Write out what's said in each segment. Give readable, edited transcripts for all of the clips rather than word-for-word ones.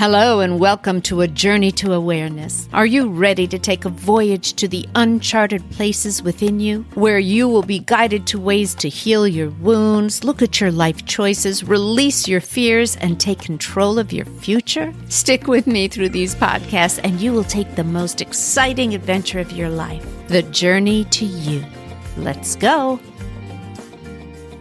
Hello and welcome to A Journey to Awareness. Are you ready to take a voyage to the uncharted places within you, where you will be guided to ways to heal your wounds, look at your life choices, release your fears, and take control of your future? Stick with me through these podcasts and you will take the most exciting adventure of your life, the journey to you. Let's go.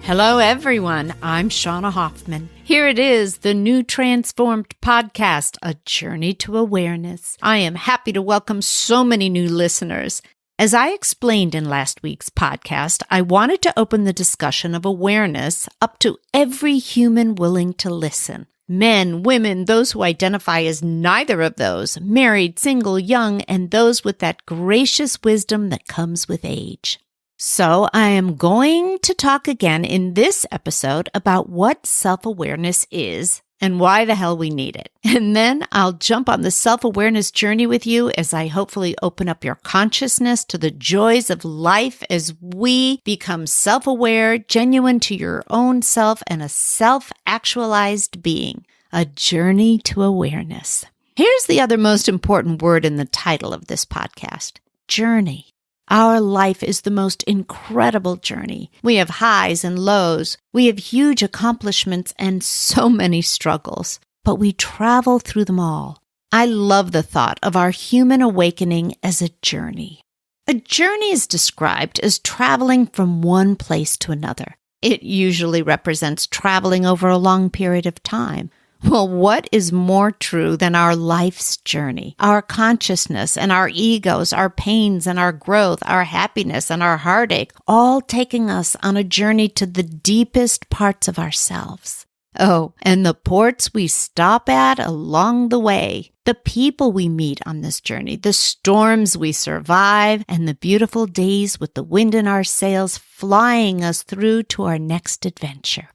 Hello, everyone. I'm Shauna Hoffman. Here it is, the new transformed podcast, A Journey to Awareness. I am happy to welcome so many new listeners. As I explained in last week's podcast, I wanted to open the discussion of awareness up to every human willing to listen. Men, women, those who identify as neither of those, married, single, young, and those with that gracious wisdom that comes with age. So I am going to talk again in this episode about what self-awareness is and why the hell we need it. And then I'll jump on the self-awareness journey with you as I hopefully open up your consciousness to the joys of life as we become self-aware, genuine to your own self, and a self-actualized being. A journey to awareness. Here's the other most important word in the title of this podcast: journey. Our life is the most incredible journey. We have highs and lows. We have huge accomplishments and so many struggles, but we travel through them all. I love the thought of our human awakening as a journey. A journey is described as traveling from one place to another. It usually represents traveling over a long period of time. Well, what is more true than our life's journey, our consciousness and our egos, our pains and our growth, our happiness and our heartache, all taking us on a journey to the deepest parts of ourselves. Oh, and the ports we stop at along the way, the people we meet on this journey, the storms we survive, and the beautiful days with the wind in our sails flying us through to our next adventure.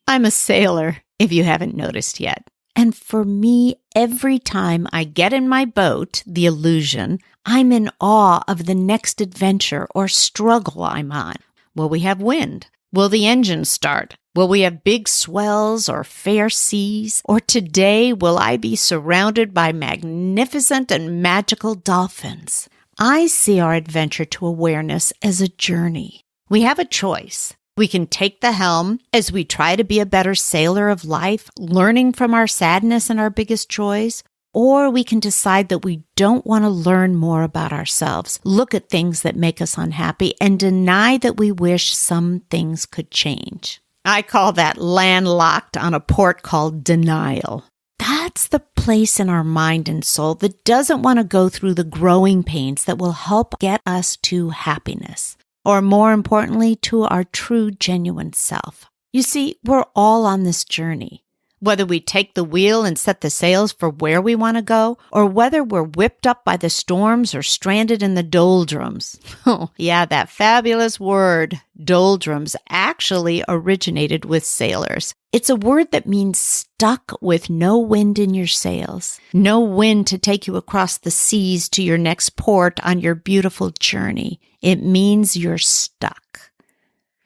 I'm a sailor, if you haven't noticed yet. And for me, every time I get in my boat, the Illusion, I'm in awe of the next adventure or struggle I'm on. Will we have wind? Will the engine start? Will we have big swells or fair seas? Or today, will I be surrounded by magnificent and magical dolphins? I see our adventure to awareness as a journey. We have a choice. We can take the helm as we try to be a better sailor of life, learning from our sadness and our biggest joys, or we can decide that we don't want to learn more about ourselves, look at things that make us unhappy, and deny that we wish some things could change. I call that landlocked on a port called denial. That's the place in our mind and soul that doesn't want to go through the growing pains that will help get us to happiness. Or more importantly, to our true, genuine self. You see, we're all on this journey. Whether we take the wheel and set the sails for where we want to go, or whether we're whipped up by the storms or stranded in the doldrums. Oh, yeah, that fabulous word, doldrums, actually originated with sailors. It's a word that means stuck with no wind in your sails, no wind to take you across the seas to your next port on your beautiful journey. It means you're stuck.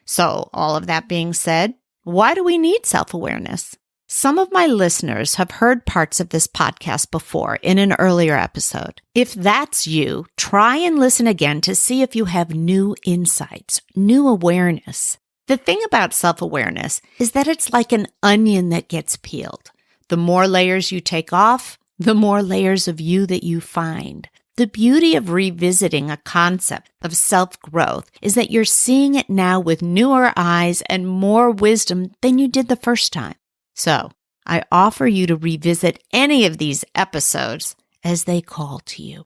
So, all of that being said, why do we need self-awareness? Some of my listeners have heard parts of this podcast before in an earlier episode. If that's you, try and listen again to see if you have new insights, new awareness. The thing about self-awareness is that it's like an onion that gets peeled. The more layers you take off, the more layers of you that you find. The beauty of revisiting a concept of self-growth is that you're seeing it now with newer eyes and more wisdom than you did the first time. So, I offer you to revisit any of these episodes as they call to you.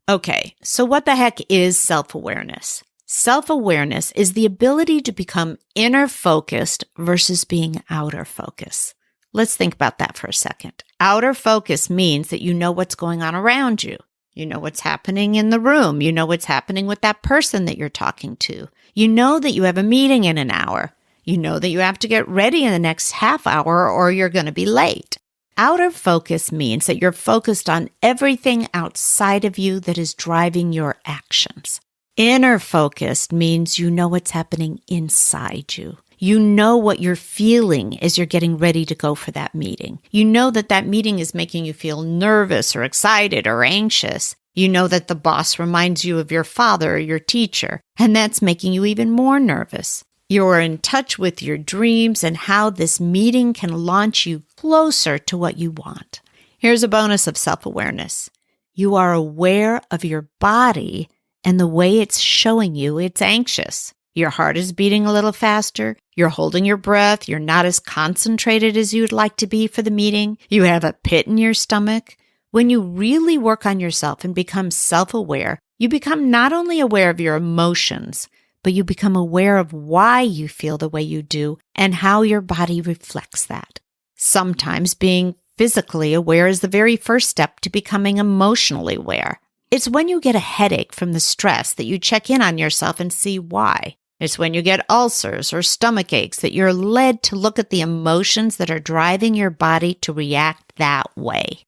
Okay, so what the heck is self-awareness? Self-awareness is the ability to become inner focused versus being outer focus. Let's think about that for a second. Outer focus means that you know what's going on around you. You know what's happening in the room. You know what's happening with that person that you're talking to. You know that you have a meeting in an hour. You know that you have to get ready in the next half hour or you're going to be late. Outer focus means that you're focused on everything outside of you that is driving your actions. Inner focus means you know what's happening inside you. You know what you're feeling as you're getting ready to go for that meeting. You know that that meeting is making you feel nervous or excited or anxious. You know that the boss reminds you of your father or your teacher, and that's making you even more nervous. You're in touch with your dreams and how this meeting can launch you closer to what you want. Here's a bonus of self-awareness. You are aware of your body and the way it's showing you it's anxious. Your heart is beating a little faster. You're holding your breath. You're not as concentrated as you'd like to be for the meeting. You have a pit in your stomach. When you really work on yourself and become self-aware, you become not only aware of your emotions, but you become aware of why you feel the way you do and how your body reflects that. Sometimes being physically aware is the very first step to becoming emotionally aware. It's when you get a headache from the stress that you check in on yourself and see why. It's when you get ulcers or stomach aches that you're led to look at the emotions that are driving your body to react that way.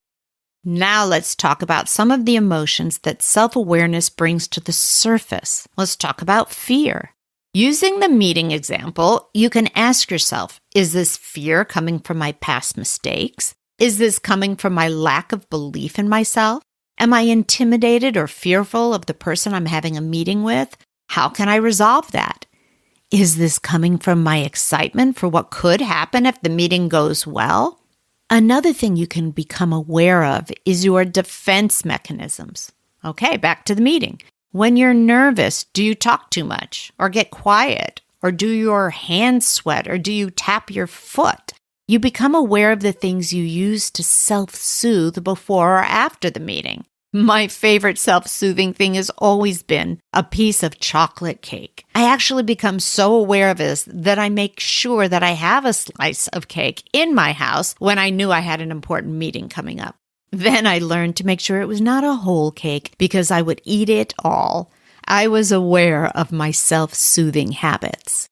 Now let's talk about some of the emotions that self-awareness brings to the surface. Let's talk about fear. Using the meeting example, you can ask yourself, is this fear coming from my past mistakes? Is this coming from my lack of belief in myself? Am I intimidated or fearful of the person I'm having a meeting with? How can I resolve that? Is this coming from my excitement for what could happen if the meeting goes well? Another thing you can become aware of is your defense mechanisms. Okay, back to the meeting. When you're nervous, do you talk too much or get quiet? Or do your hands sweat or do you tap your foot? You become aware of the things you use to self-soothe before or after the meeting. My favorite self-soothing thing has always been a piece of chocolate cake. I actually become so aware of this that I make sure that I have a slice of cake in my house when I knew I had an important meeting coming up. Then I learned to make sure it was not a whole cake because I would eat it all. I was aware of my self-soothing habits.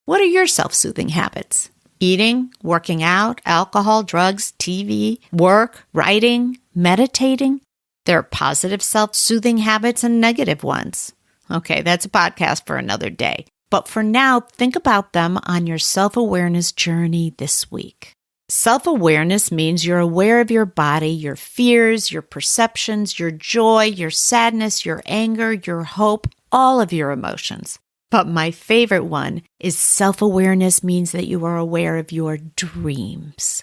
What are your self-soothing habits? Eating, working out, alcohol, drugs, TV, work, writing, meditating? There are positive self-soothing habits and negative ones. Okay, that's a podcast for another day. But for now, think about them on your self-awareness journey this week. Self-awareness means you're aware of your body, your fears, your perceptions, your joy, your sadness, your anger, your hope, all of your emotions. But my favorite one is self-awareness means that you are aware of your dreams.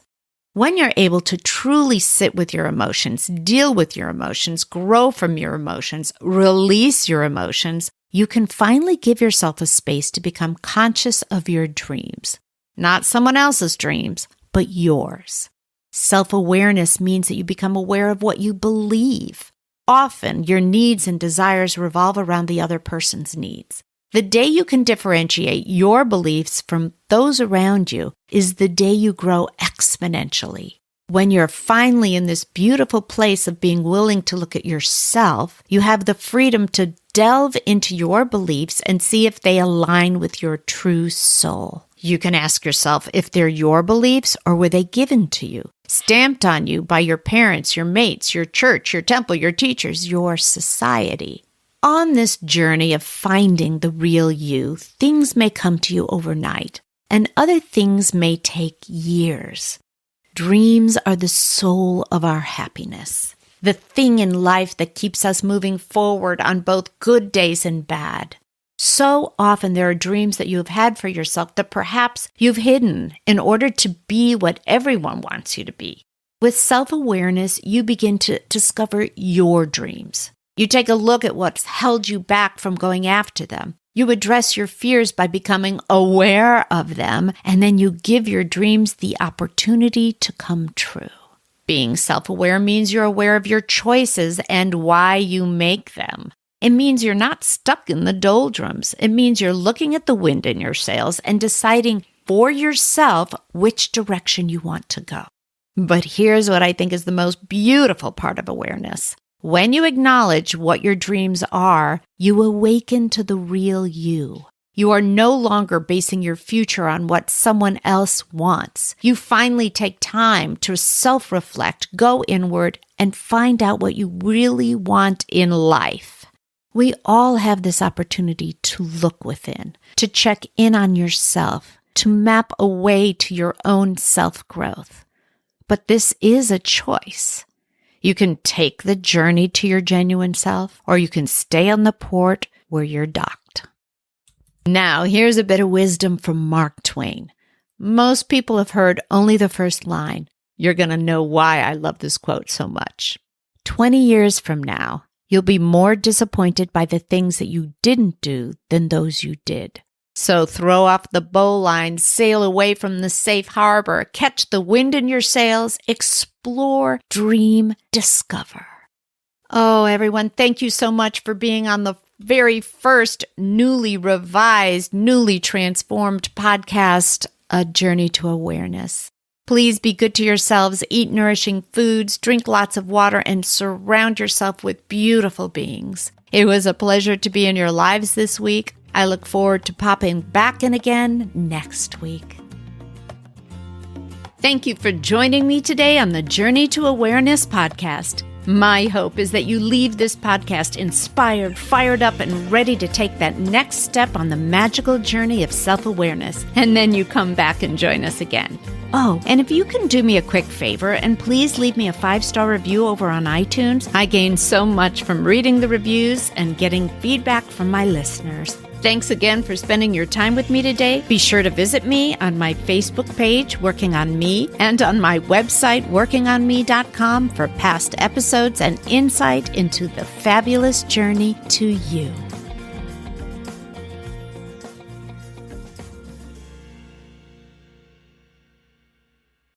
When you're able to truly sit with your emotions, deal with your emotions, grow from your emotions, release your emotions, you can finally give yourself a space to become conscious of your dreams. Not someone else's dreams, but yours. Self-awareness means that you become aware of what you believe. Often, your needs and desires revolve around the other person's needs. The day you can differentiate your beliefs from those around you is the day you grow exponentially. When you're finally in this beautiful place of being willing to look at yourself, you have the freedom to delve into your beliefs and see if they align with your true soul. You can ask yourself if they're your beliefs or were they given to you, stamped on you by your parents, your mates, your church, your temple, your teachers, your society. On this journey of finding the real you, things may come to you overnight, and other things may take years. Dreams are the soul of our happiness, the thing in life that keeps us moving forward on both good days and bad. So often there are dreams that you have had for yourself that perhaps you've hidden in order to be what everyone wants you to be. With self-awareness, you begin to discover your dreams. You take a look at what's held you back from going after them. You address your fears by becoming aware of them, and then you give your dreams the opportunity to come true. Being self-aware means you're aware of your choices and why you make them. It means you're not stuck in the doldrums. It means you're looking at the wind in your sails and deciding for yourself which direction you want to go. But here's what I think is the most beautiful part of awareness. When you acknowledge what your dreams are, you awaken to the real you. You are no longer basing your future on what someone else wants. You finally take time to self-reflect, go inward, and find out what you really want in life. We all have this opportunity to look within, to check in on yourself, to map a way to your own self-growth. But this is a choice. You can take the journey to your genuine self, or you can stay on the port where you're docked. Now, here's a bit of wisdom from Mark Twain. Most people have heard only the first line. You're going to know why I love this quote so much. 20 years from now, you'll be more disappointed by the things that you didn't do than those you did. So throw off the bowline, sail away from the safe harbor, catch the wind in your sails, explore, dream, discover. Oh, everyone, thank you so much for being on the very first newly revised, newly transformed podcast, A Journey to Awareness. Please be good to yourselves, eat nourishing foods, drink lots of water, and surround yourself with beautiful beings. It was a pleasure to be in your lives this week. I look forward to popping back in again next week. Thank you for joining me today on the Journey to Awareness podcast. My hope is that you leave this podcast inspired, fired up, and ready to take that next step on the magical journey of self-awareness. And then you come back and join us again. Oh, and if you can do me a quick favor and please leave me a 5-star review over on iTunes. I gain so much from reading the reviews and getting feedback from my listeners. Thanks again for spending your time with me today. Be sure to visit me on my Facebook page, Working on Me, and on my website, workingonme.com, for past episodes and insight into the fabulous journey to you.